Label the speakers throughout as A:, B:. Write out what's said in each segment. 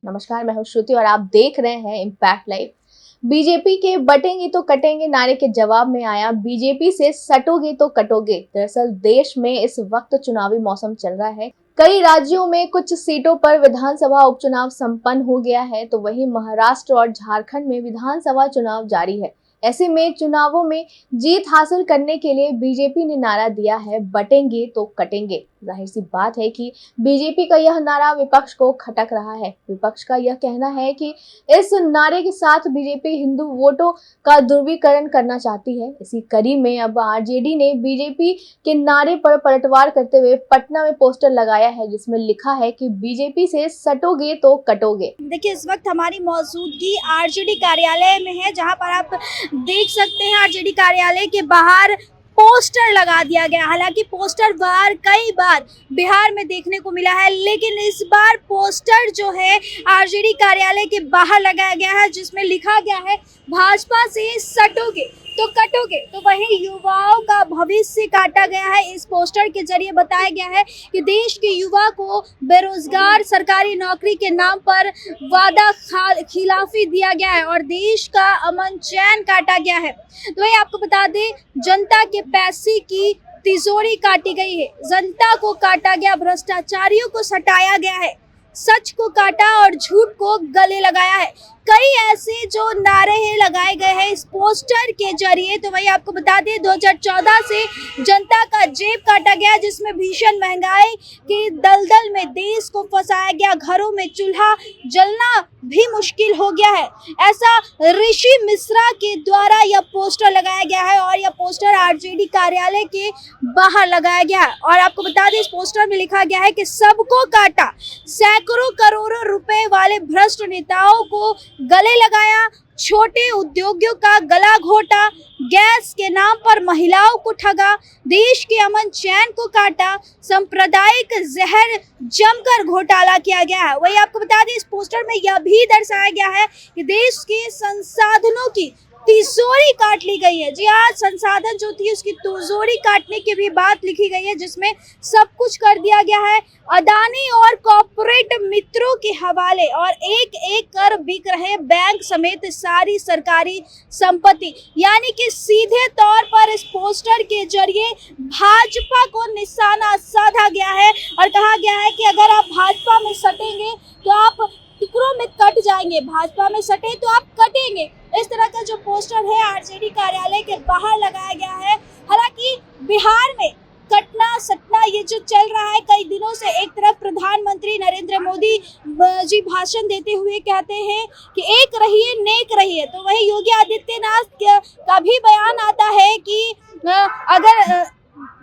A: नमस्कार, मैं हूं श्रुति और आप देख रहे हैं इम्पैक्ट लाइव। बीजेपी के बटेंगे तो कटेंगे नारे के जवाब में आया बीजेपी से सटोगे तो कटोगे। दरअसल देश में इस वक्त चुनावी मौसम चल रहा है। कई राज्यों में कुछ सीटों पर विधानसभा उपचुनाव संपन्न हो गया है, तो वहीं महाराष्ट्र और झारखंड में विधानसभा चुनाव जारी है। ऐसे में चुनावों में जीत हासिल करने के लिए बीजेपी ने नारा दिया है, बटेंगे तो कटेंगे। जाहिर सी बात है कि बीजेपी का यह नारा विपक्ष को खटक रहा है। विपक्ष का यह कहना है कि इस नारे के साथ बीजेपी हिंदू वोटों का ध्रुवीकरण करना चाहती है। इसी कड़ी में अब आरजेडी ने बीजेपी के नारे पर पलटवार करते हुए पटना में पोस्टर लगाया है, जिसमें लिखा है कि बीजेपी से सटोगे तो कटोगे।
B: देखिए, इस वक्त हमारी मौजूदगी आरजेडी कार्यालय में है, जहां पर आप देख सकते हैं आरजेडी कार्यालय के बाहर पोस्टर लगा दिया गया। हालांकि पोस्टर बाहर कई बार बिहार में देखने को मिला है, लेकिन इस बार पोस्टर जो है आरजेडी कार्यालय के बाहर लगाया गया है, जिसमें लिखा गया है भाजपा से सटोगे तो कटोगे। तो वहीं युवाओं का भविष्य काटा गया है। इस पोस्टर के जरिए बताया गया है कि देश के युवा को बेरोजगार सरकारी नौकरी के नाम पर वादा खिलाफी दिया गया है और देश का अमन चैन काटा गया है। तो वही आपको बता दें, जनता के पैसे की तिजोरी काटी गई है, जनता को काटा गया, भ्रष्टाचारियों को सटाया गया है, सच को काटा और झूठ को गले लगाया है। कई ऐसे जो नारे हैं लगाए गए हैं इस पोस्टर के जरिए। तो वही आपको बता दें, 2014 से जनता का जेब काटा गया, जिसमें भीषण महंगाई के दलदल में देश को फंसाया गया, घरों में चूल्हा जलना भी मुश्किल हो गया है। ऐसा ऋषि मिश्रा के द्वारा यह पोस्टर लगाया गया है और यह पोस्टर आरजेडी कार्यालय के बाहर लगाया गया है। और आपको बता दें, इस पोस्टर में लिखा गया है कि सबको काटा, सैकड़ों करोड़ों रुपए वाले भ्रष्ट नेताओं को गले लगाया, छोटे उद्योगियों का गला घोटा, गैस के नाम पर महिलाओं को ठगा, देश के अमन चैन को काटा, सांप्रदायिक जहर जमकर घोटाला किया गया है। वही आपको बता दें, इस पोस्टर में यह भी दर्शाया गया है कि देश के संसाधनों की तिजोरी काट ली गई है। जी हाँ, संसाधन जो थी उसकी तिजोरी काटने की भी बात लिखी गई है, जिसमें सब कुछ कर दिया गया है अदानी और कॉर्पोरेट मित्रों के हवाले, और एक एक कर बिक रहे बैंक समेत सारी सरकारी संपत्ति। यानी कि सीधे तौर पर इस पोस्टर के जरिए भाजपा को निशाना साधा गया है और कहा गया है कि अगर आप भाजपा में सटेंगे तो आप टुकड़ों में कट जाएंगे, भाजपा में सटे तो आप कटेंगे। इस तरह का जो पोस्टर है आरजेडी कार्यालय के बाहर लगाया गया है। हालांकि बिहार में कटना सटना ये जो चल रहा है कई दिनों से, एक तरफ प्रधानमंत्री नरेंद्र मोदी जी भाषण देते हुए कहते हैं कि एक रहिए नेक रहिए, तो वही योगी आदित्यनाथ का भी बयान आता है कि अगर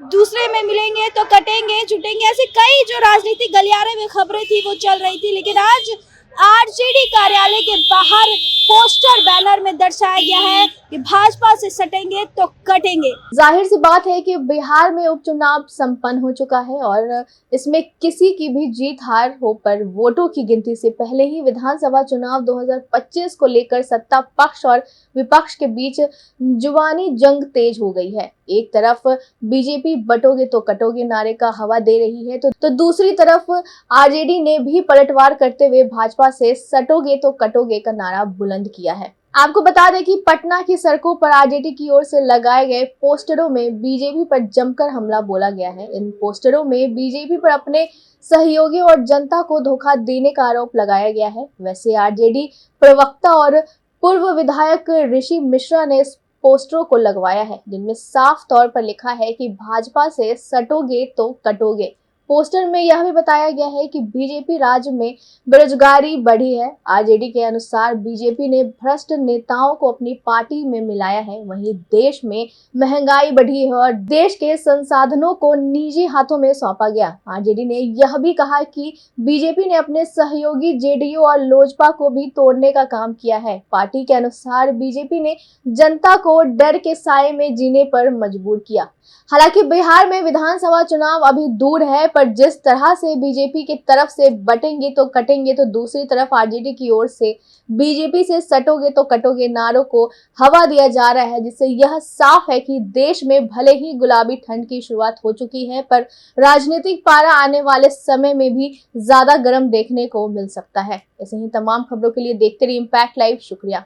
B: दूसरे में मिलेंगे तो कटेंगे जुटेंगे। ऐसे कई जो राजनीतिक गलियारे में खबरें थी वो चल रही थी, लेकिन आज आरजेडी कार्यालय के बाहर पोस्टर बैनर में दर्शाया गया है कि भाजपा से सटेंगे तो कटेंगे।
A: जाहिर सी बात है कि बिहार में उपचुनाव संपन्न हो चुका है और इसमें किसी की भी जीत हार हो पर वोटों की गिनती से पहले ही विधानसभा चुनाव 2025 को लेकर सत्ता पक्ष और विपक्ष के बीच जुबानी जंग तेज हो गई है। एक तरफ बीजेपी बटोगे तो कटोगे नारे का हवा दे रही है, तो दूसरी तरफ आरजेडी ने भी पलटवार करते हुए भाजपा से सटोगे तो कटोगे का नारा बुलंद किया है। आपको बता दें कि पटना की सड़कों पर आरजेडी की ओर से लगाए गए पोस्टरों में बीजेपी पर जमकर हमला बोला गया है। इन पोस्टरों में बीजेपी पर अपने सहयोगियों और जनता को धोखा देने का आरोप लगाया गया है। वैसे आरजेडी प्रवक्ता और पूर्व विधायक ऋषि मिश्रा ने इस पोस्टरों को लगवाया है, जिनमें साफ तौर पर लिखा है कि भाजपा से सटोगे तो कटोगे। पोस्टर में यह भी बताया गया है कि बीजेपी राज्य में बेरोजगारी बढ़ी है। आरजेडी के अनुसार बीजेपी ने भ्रष्ट नेताओं को अपनी पार्टी में मिलाया है, वहीं देश में महंगाई बढ़ी है और देश के संसाधनों को निजी हाथों में सौंपा गया। आरजेडी ने यह भी कहा कि बीजेपी ने अपने सहयोगी जेडीयू और लोजपा को भी तोड़ने का काम किया है। पार्टी के अनुसार बीजेपी ने जनता को डर के साए में जीने पर मजबूर किया। हालांकि बिहार में विधानसभा चुनाव अभी दूर है, पर जिस तरह से बीजेपी की तरफ से बटेंगे तो कटेंगे, तो दूसरी तरफ आरजेडी की ओर से बीजेपी से सटोगे तो कटोगे नारों को हवा दिया जा रहा है, जिससे यह साफ है कि देश में भले ही गुलाबी ठंड की शुरुआत हो चुकी है, पर राजनीतिक पारा आने वाले समय में भी ज्यादा गर्म देखने को मिल सकता है। ऐसे ही तमाम खबरों के लिए देखते रहिए इम्पैक्ट लाइव। शुक्रिया।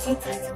C: Okay.